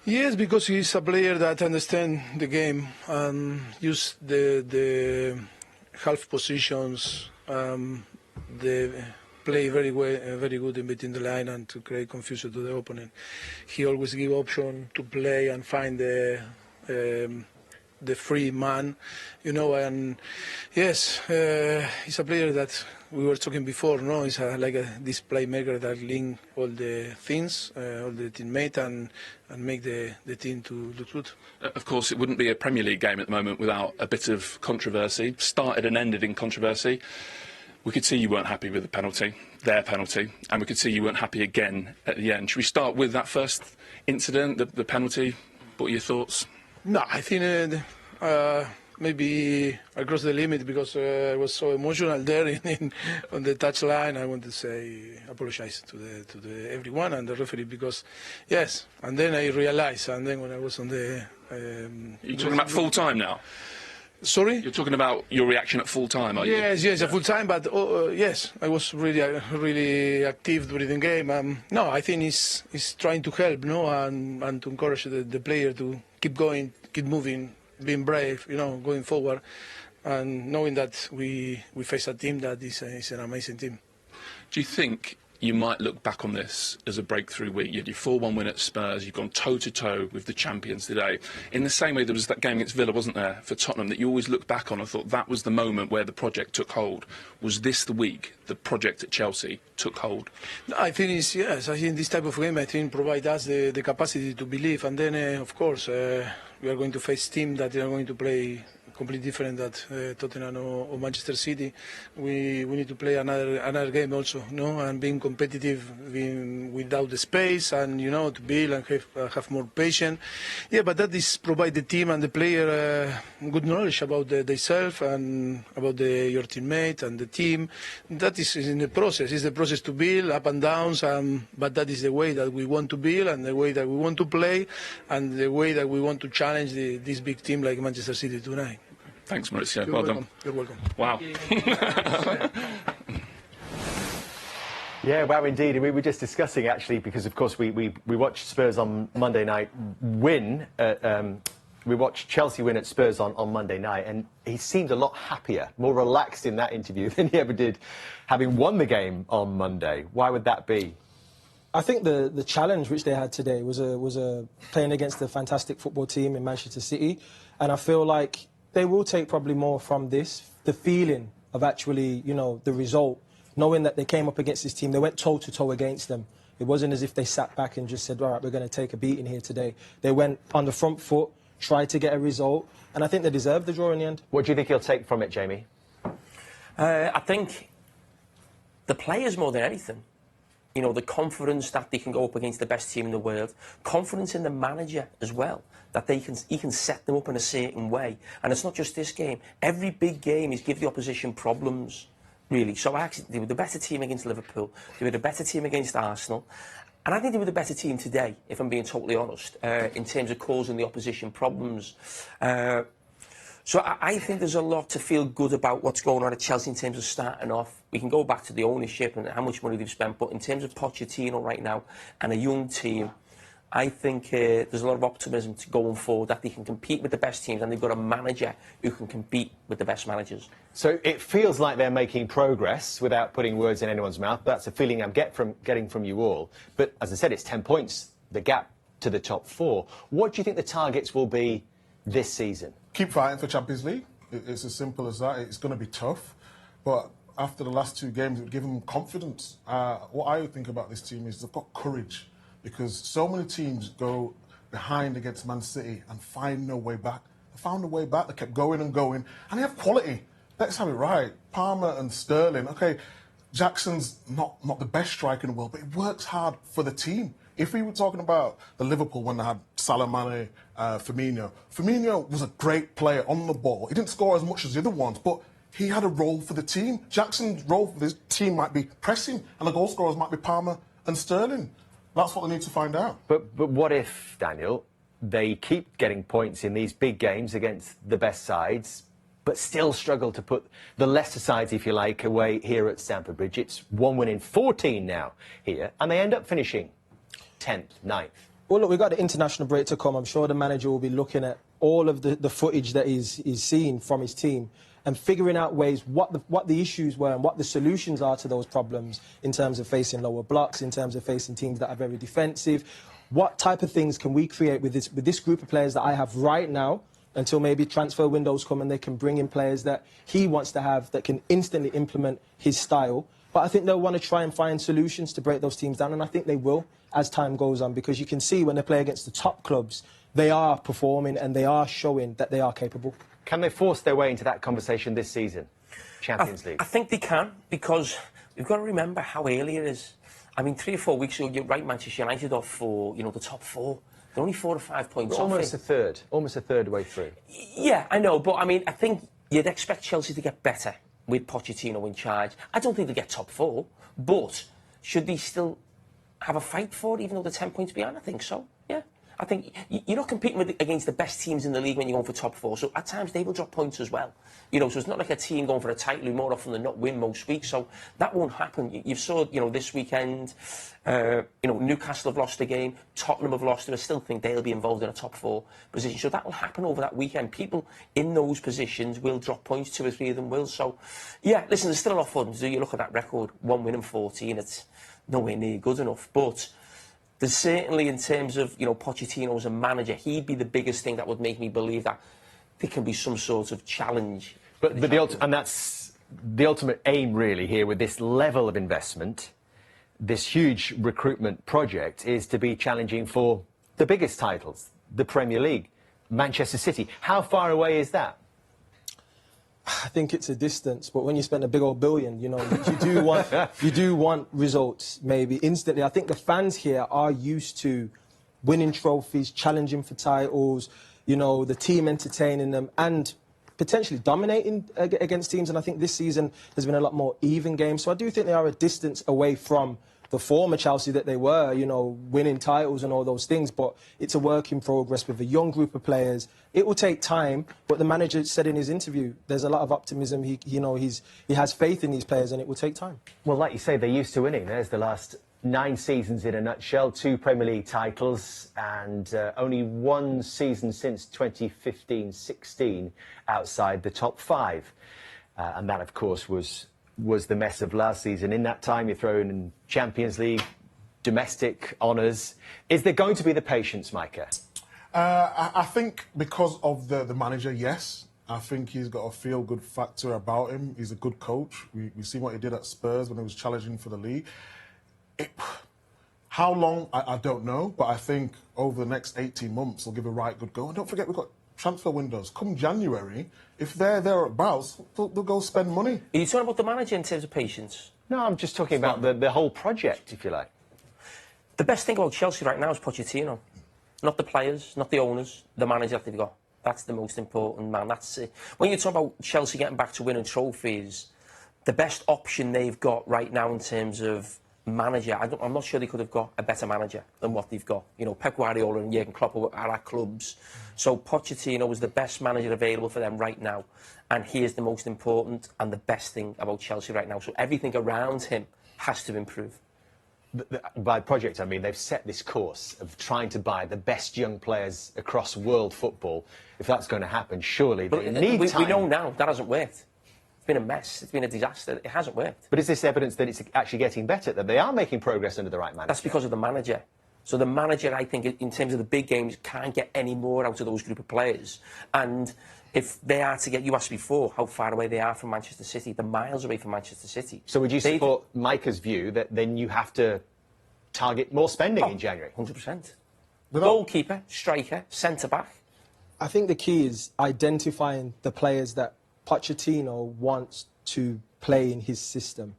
Yes, because he's a player that understands the game and use the half positions, the play very well, very good in between the line and to create confusion to the opponent. He always give option to play and find the free man, you know. And yes, he's a player that we were talking before. No, he's this playmaker that link all the things, all the teammate, and make the team to look good. Of course, it wouldn't be a Premier League game at the moment without a bit of controversy. Started and ended in controversy. We could see you weren't happy with the penalty, their penalty, and we could see you weren't happy again at the end. Should we start with that first incident, the penalty? What are your thoughts? No, I think maybe I crossed the limit because I was so emotional there on the touchline. I want to say apologize to everyone and the referee because yes. And then I realized, and then when I was on the you're talking about full time now. Sorry? You're talking about your reaction at full time, are you? Yes, at full time, but yes, I was really active during the game. No, I think he's trying to help, no, and to encourage the player to keep going, keep moving, being brave, going forward, and knowing that we face a team that is an amazing team. Do you think you might look back on this as a breakthrough week? You had your 4-1 win at Spurs, you've gone toe-to-toe with the champions today. In the same way there was that game against Villa, wasn't there, for Tottenham, that you always look back on and thought that was the moment where the project took hold. Was this the week the project at Chelsea took hold? I think I think this type of game, provide us the capacity to believe. And then, of course, we are going to face teams that are going to play completely different than Tottenham or Manchester City. We need to play another game also, and being competitive, without the space, and to build and have more patience. Yeah, but that is provide the team and the player good knowledge about themselves and about your teammate and the team. That is in the process. It's the process to build up and downs, but that is the way that we want to build and the way that we want to play and the way that we want to challenge this big team like Manchester City tonight. Thanks, Maurizio. You're well welcome. done. You're welcome. Wow. Yeah, wow, indeed. We were just discussing, actually, because, of course, we watched Spurs on Monday night win. We watched Chelsea win at Spurs on Monday night, and he seemed a lot happier, more relaxed in that interview than he ever did having won the game on Monday. Why would that be? I think the challenge which they had today was playing against a fantastic football team in Manchester City, and I feel like they will take probably more from this, the feeling of actually, the result, knowing that they came up against this team. They went toe-to-toe against them. It wasn't as if they sat back and just said, all right, we're going to take a beating here today. They went on the front foot, tried to get a result, and I think they deserved the draw in the end. What do you think he'll take from it, Jamie? I think the players more than anything. The confidence that they can go up against the best team in the world, confidence in the manager as well, that he can set them up in a certain way. And it's not just this game. Every big game is give the opposition problems, really. So actually, they were the better team against Liverpool. They were the better team against Arsenal. And I think they were the better team today, if I'm being totally honest, in terms of causing the opposition problems. So I think there's a lot to feel good about what's going on at Chelsea in terms of starting off. We can go back to the ownership and how much money they've spent, but in terms of Pochettino right now and a young team, I think there's a lot of optimism to going forward that they can compete with the best teams, and they've got a manager who can compete with the best managers. So it feels like they're making progress without putting words in anyone's mouth. That's a feeling I'm getting from you all. But as I said, it's 10 points, the gap to the top 4. What do you think the targets will be this season? Keep fighting for Champions League. It's as simple as that. It's going to be tough. But after the last 2 games, it would give them confidence. What I think about this team is they've got courage, because so many teams go behind against Man City and find no way back. They found a way back. They kept going and going. And they have quality. Let's have it right. Palmer and Sterling. OK, Jackson's not the best striker in the world, but he works hard for the team. If we were talking about the Liverpool when they had Salah, Mane, Firmino was a great player on the ball. He didn't score as much as the other ones, but he had a role for the team. Jackson's role for this team might be pressing, and the goal scorers might be Palmer and Sterling. That's what they need to find out. But what if, Daniel, they keep getting points in these big games against the best sides, but still struggle to put the lesser sides, if you like, away here at Stamford Bridge? It's 1 win in 14 now here, and they end up finishing 10th, 9th. Well, look, we've got the international break to come. I'm sure the manager will be looking at all of the footage that he's seen from his team and figuring out ways what the issues were and what the solutions are to those problems in terms of facing lower blocks, in terms of facing teams that are very defensive. What type of things can we create with this group of players that I have right now until maybe transfer windows come and they can bring in players that he wants to have that can instantly implement his style. But I think they'll want to try and find solutions to break those teams down, and I think they will as time goes on, because you can see when they play against the top clubs, they are performing and they are showing that they are capable. Can they force their way into that conversation this season? Champions League? I think they can, because we've got to remember how early it is. I mean, 3 or 4 weeks ago, you're right, Manchester United off for, the top 4. They're only 4 or 5 points off. Almost a third way through. Yeah, I know, but I mean, I think you'd expect Chelsea to get better with Pochettino in charge. I don't think they'll get top 4, but should they still have a fight for it, even though they're 10 points behind? I think so, yeah. I think you're not competing against the best teams in the league when you're going for top 4. So at times they will drop points as well. You know, so it's not like a team going for a title who more often than not win most weeks. So that won't happen. You saw, you know, this weekend, you know, Newcastle have lost a game, Tottenham have lost, and I still think they'll be involved in a top 4 position. So that will happen over that weekend. People in those positions will drop points, 2 or 3 of them will. So, yeah, listen, there's still a lot for them to do. You look at that record, 1 win and 14, it's nowhere near good enough. But there's certainly, in terms of, you know, Pochettino as a manager, he'd be the biggest thing that would make me believe that there can be some sort of challenge. But and that's the ultimate aim, really, here with this level of investment, this huge recruitment project, is to be challenging for the biggest titles, the Premier League, Manchester City. How far away is that? I think it's a distance, but when you spend a big old billion, you know, you do want results maybe instantly. I think the fans here are used to winning trophies, challenging for titles, you know, the team entertaining them and potentially dominating against teams. And I think this season has been a lot more even games. So I do think they are a distance away from the former Chelsea that they were, you know, winning titles and all those things. But it's a work in progress with a young group of players. It will take time, but the manager said in his interview, there's a lot of optimism. He has faith in these players, and it will take time. Well, like you say, they're used to winning. There's the last 9 seasons in a nutshell, 2 Premier League titles, and only 1 season since 2015-16 outside the top 5. And that, of course, was the mess of last season. In that time, you're throwing in Champions League, domestic honours. Is there going to be the patience, Micah? I think because of the manager, yes. I think he's got a feel-good factor about him. He's a good coach. We've seen what he did at Spurs when he was challenging for the league. How long, I don't know, but I think over the next 18 months, he'll give a right good go. And don't forget, we've got transfer windows. Come January, if they're thereabouts, they'll go spend money. Are you talking about the manager in terms of patience? No, I'm just talking about the whole project, if you like. The best thing about Chelsea right now is Pochettino. Not the players, not the owners, the manager that they've got. That's the most important man. That's it. When you talk about Chelsea getting back to winning trophies, the best option they've got right now in terms of manager, I'm not sure they could have got a better manager than what they've got. You know, Pep Guardiola and Jurgen Klopp are at clubs. So Pochettino is the best manager available for them right now. And he is the most important and the best thing about Chelsea right now. So everything around him has to improve. By project, I mean they've set this course of trying to buy the best young players across world football. If that's going to happen, surely they need time. We know now that hasn't worked. It's been a mess. It's been a disaster. It hasn't worked. But is this evidence that it's actually getting better, that they are making progress under the right manager? That's because of the manager. So the manager, I think, in terms of the big games, can't get any more out of those group of players. And if they are to get, you asked before how far away they are from Manchester City, they're miles away from Manchester City. So would you support Micah's view that then you have to target more spending in January? 100%. Goalkeeper, striker, centre-back. I think the key is identifying the players that Pochettino wants to play in his system.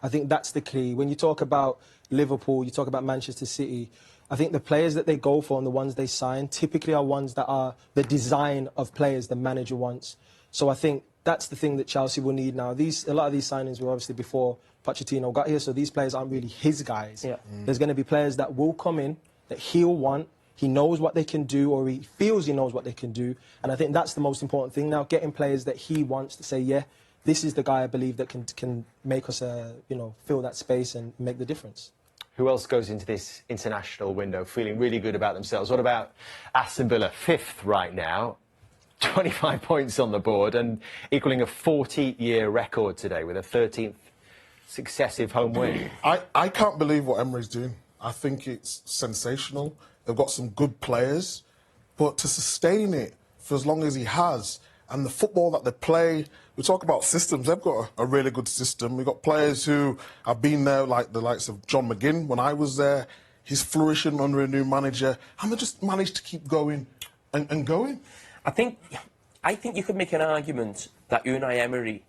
I think that's the key. When you talk about Liverpool, you talk about Manchester City, I think the players that they go for and the ones they sign typically are ones that are the design of players the manager wants. So I think that's the thing that Chelsea will need now. A lot of these signings were obviously before Pochettino got here, so these players aren't really his guys. Yeah. There's going to be players that will come in, that he'll want, he knows what they can do, or he feels he knows what they can do. And I think that's the most important thing now, getting players that he wants to say, yeah, this is the guy I believe that can make us, fill that space and make the difference. Who else goes into this international window feeling really good about themselves? What about Aston Villa, 5th right now, 25 points on the board and equaling a 40-year record today with a 13th successive home win? I can't believe what Emery's doing. I think it's sensational. They've got some good players, but to sustain it for as long as he has, and the football that they play, we talk about systems, they've got a really good system. We've got players who have been there, like the likes of John McGinn when I was there. He's flourishing under a new manager, and they just managed to keep going and going. I think you could make an argument that Unai Emery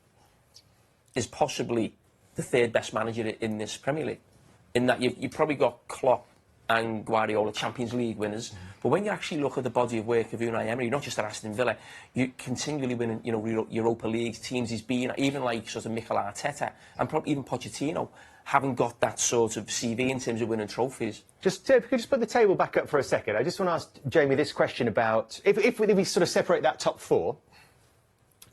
is possibly the 3rd best manager in this Premier League, in that you've probably got Klopp and Guardiola, Champions League winners. But when you actually look at the body of work of Unai Emery, not just at Aston Villa, you continually win, Europa Leagues, teams he's been at, even like sort of Mikel Arteta and probably even Pochettino. haven't got that sort of CV in terms of winning trophies. Just if we could just put the table back up for a second. I just want to ask Jamie this question about if we sort of separate that top four.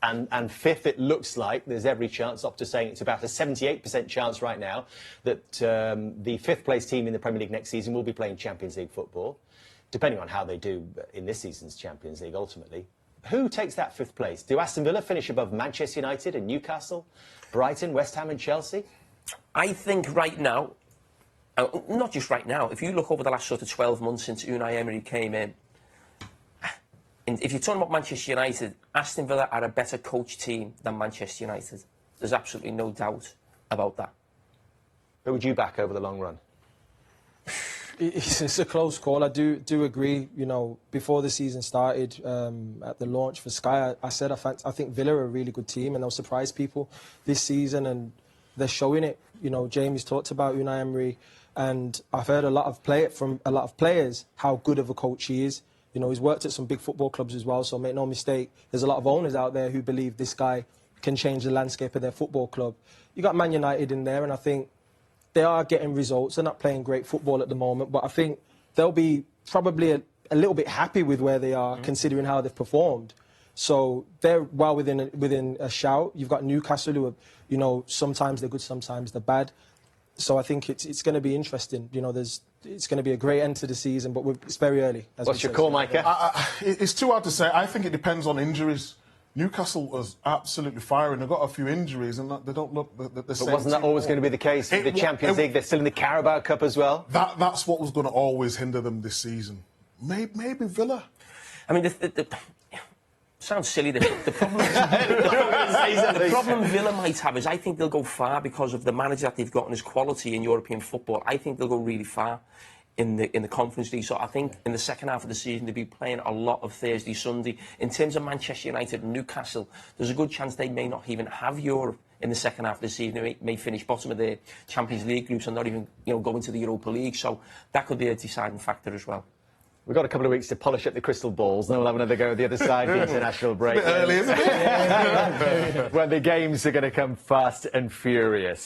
And fifth, it looks like there's every chance, Opta saying it's about a 78% chance right now, that the fifth place team in the Premier League next season will be playing Champions League football, depending on how they do in this season's Champions League ultimately. Who takes that fifth place? Do Aston Villa finish above Manchester United and Newcastle, Brighton, West Ham and Chelsea? I think right now, not just right now, if you look over the last sort of 12 months since Unai Emery came in, if you're talking about Manchester United, Aston Villa are a better coach team than Manchester United. There's absolutely no doubt about that. Who would you back over the long run? It's a close call. I do agree. You know, before the season started, at the launch for Sky, I said I think Villa are a really good team and they'll surprise people this season, and they're showing it. You know, Jamie's talked about Unai Emery, and I've heard from a lot of players how good of a coach he is. You know, he's worked at some big football clubs as well, so make no mistake, there's a lot of owners out there who believe this guy can change the landscape of their football club. You got Man United in there, and I think they are getting results. They're not playing great football at the moment, but I think they'll be probably a little bit happy with where they are, considering how they've performed. So they're well within a shout. You've got Newcastle, who are, you know, sometimes they're good, sometimes they're bad. So I think it's going to be interesting. You know, it's going to be a great end to the season, but it's very early. What's your call, Micah? It's too hard to say. I think it depends on injuries. Newcastle was absolutely firing. They've got a few injuries, and they don't look the same. But wasn't that always going to be the case? The Champions League, they're still in the Carabao Cup as well. That's what was going to always hinder them this season. Maybe Villa. I mean, sounds silly. The problem Villa might have is I think they'll go far because of the manager that they've got and his quality in European football. I think they'll go really far in the Conference League. So I think in the second half of the season they'll be playing a lot of Thursday, Sunday. In terms of Manchester United and Newcastle, there's a good chance they may not even have Europe in the second half of the season. They may finish bottom of the Champions League groups and not even, you know, go into the Europa League. So that could be a deciding factor as well. We've got a couple of weeks to polish up the crystal balls, then we'll have another go at the other side of the international break. A bit early, isn't it? When the games are going to come fast and furious.